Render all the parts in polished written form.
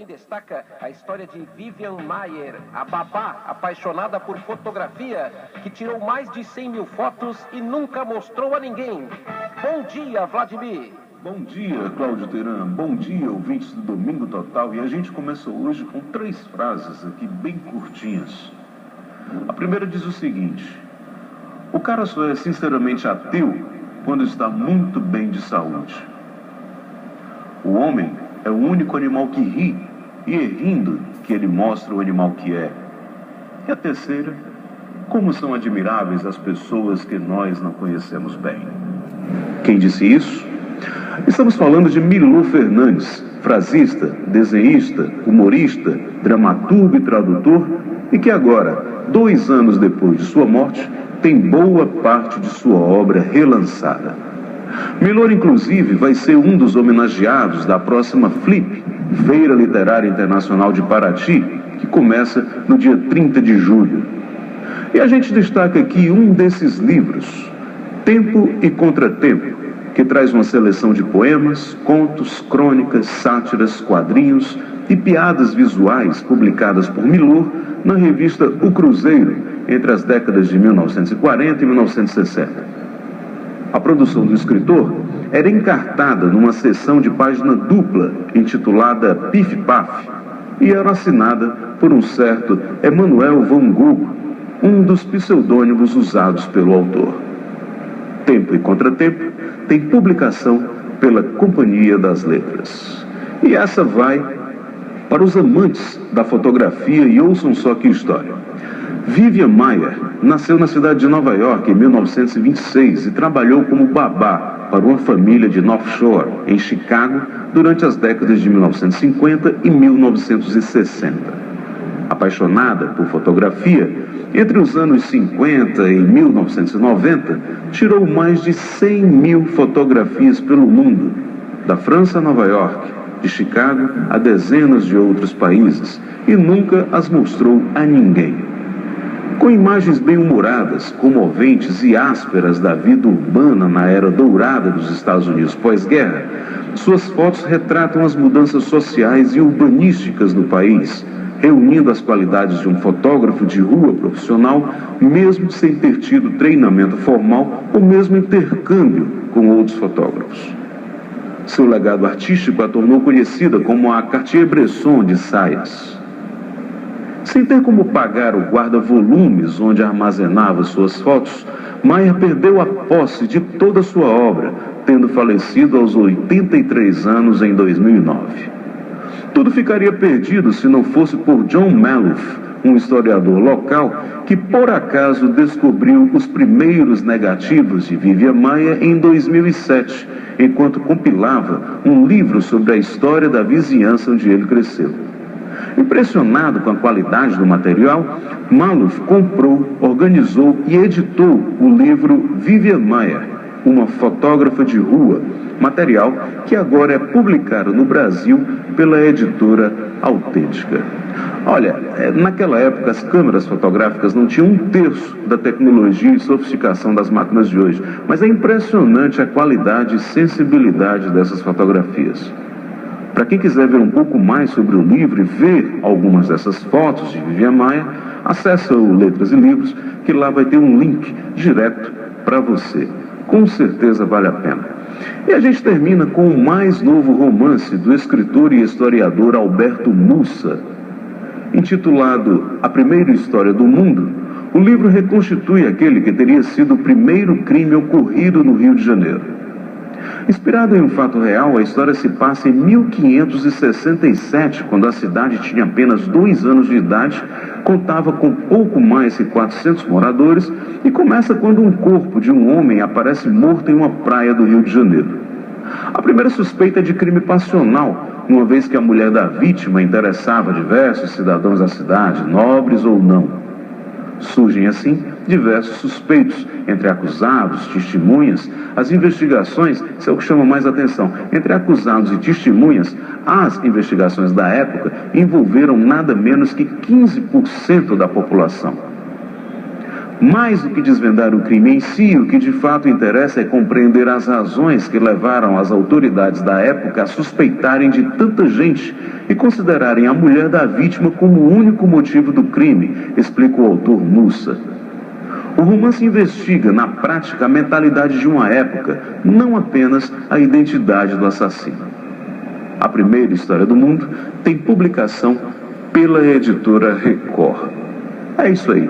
Destaca a história de Vivian Maier, a babá apaixonada por fotografia, que tirou mais de 100 mil fotos e nunca mostrou a ninguém. Bom dia, Vladimir. Bom dia, Cláudio Teran. Bom dia, ouvintes do Domingo Total. E a gente começa hoje com 3 frases aqui bem curtinhas. A primeira diz o seguinte: o cara só é sinceramente ateu quando está muito bem de saúde. O homem é o único animal que ri, e é rindo que ele mostra o animal que é. E a terceira: como são admiráveis as pessoas que nós não conhecemos bem. Quem disse isso? Estamos falando de Milor Fernandes, frasista, desenhista, humorista, dramaturgo e tradutor, e que agora, 2 anos depois de sua morte, tem boa parte de sua obra relançada. Milor, inclusive, vai ser um dos homenageados da próxima FLIP, Feira Literária Internacional de Paraty, que começa no dia 30 de julho. E a gente destaca aqui um desses livros, Tempo e Contratempo, que traz uma seleção de poemas, contos, crônicas, sátiras, quadrinhos e piadas visuais publicadas por Milor na revista O Cruzeiro, entre as décadas de 1940 e 1960. A produção do escritor era encartada numa seção de página dupla, intitulada Pif Paf, e era assinada por um certo Emanuel Van Gogh, um dos pseudônimos usados pelo autor. Tempo e Contratempo tem publicação pela Companhia das Letras. E essa vai para os amantes da fotografia, e ouçam só que história. Vivian Maier nasceu na cidade de Nova York em 1926 e trabalhou como babá para uma família de North Shore, em Chicago, durante as décadas de 1950 e 1960. Apaixonada por fotografia, entre os anos 50 e 1990, tirou mais de 100 mil fotografias pelo mundo, da França a Nova York, de Chicago a dezenas de outros países, e nunca as mostrou a ninguém. Com imagens bem-humoradas, comoventes e ásperas da vida urbana na era dourada dos Estados Unidos pós-guerra, suas fotos retratam as mudanças sociais e urbanísticas do país, reunindo as qualidades de um fotógrafo de rua profissional, mesmo sem ter tido treinamento formal ou mesmo intercâmbio com outros fotógrafos. Seu legado artístico a tornou conhecida como a Cartier-Bresson de saias. Sem ter como pagar o guarda-volumes onde armazenava suas fotos, Maier perdeu a posse de toda a sua obra, tendo falecido aos 83 anos em 2009. Tudo ficaria perdido se não fosse por John Maloof, um historiador local que por acaso descobriu os primeiros negativos de Vivian Maier em 2007, enquanto compilava um livro sobre a história da vizinhança onde ele cresceu. Impressionado com a qualidade do material, Maloof comprou, organizou e editou o livro Vivian Maier, uma fotógrafa de rua, material que agora é publicado no Brasil pela editora Autêntica. Olha, naquela época as câmeras fotográficas não tinham 1/3 da tecnologia e sofisticação das máquinas de hoje, mas é impressionante a qualidade e sensibilidade dessas fotografias. Para quem quiser ver um pouco mais sobre o livro e ver algumas dessas fotos de Vivian Maier, acessa o Letras e Livros, que lá vai ter um link direto para você. Com certeza vale a pena. E a gente termina com o mais novo romance do escritor e historiador Alberto Mussa. Intitulado A Primeira História do Mundo, o livro reconstitui aquele que teria sido o primeiro crime ocorrido no Rio de Janeiro. Inspirado em um fato real, a história se passa em 1567, quando a cidade tinha apenas 2 anos de idade, contava com pouco mais que 400 moradores e começa quando um corpo de um homem aparece morto em uma praia do Rio de Janeiro. A primeira suspeita é de crime passional, uma vez que a mulher da vítima interessava diversos cidadãos da cidade, nobres ou não. Surgem assim diversos suspeitos, entre acusados, testemunhas. As investigações, isso é o que chama mais atenção, entre acusados e testemunhas, as investigações da época envolveram nada menos que 15% da população. Mais do que desvendar o crime em si, o que de fato interessa é compreender as razões que levaram as autoridades da época a suspeitarem de tanta gente e considerarem a mulher da vítima como o único motivo do crime, explica o autor Mussa. O romance investiga, na prática, a mentalidade de uma época, não apenas a identidade do assassino. A primeira história do mundo tem publicação pela editora Record. É isso aí.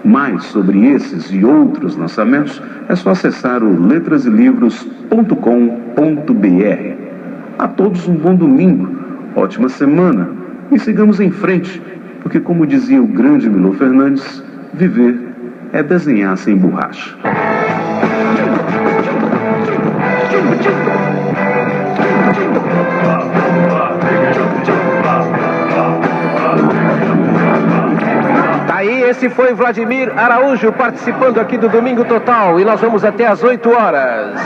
Mais sobre esses e outros lançamentos é só acessar o letraselivros.com.br. A todos um bom domingo, ótima semana e sigamos em frente, porque como dizia o grande Milor Fernandes, viver é desenhar sem borracha. Aí, esse foi Vladimir Araújo participando aqui do Domingo Total e nós vamos até às 8 horas.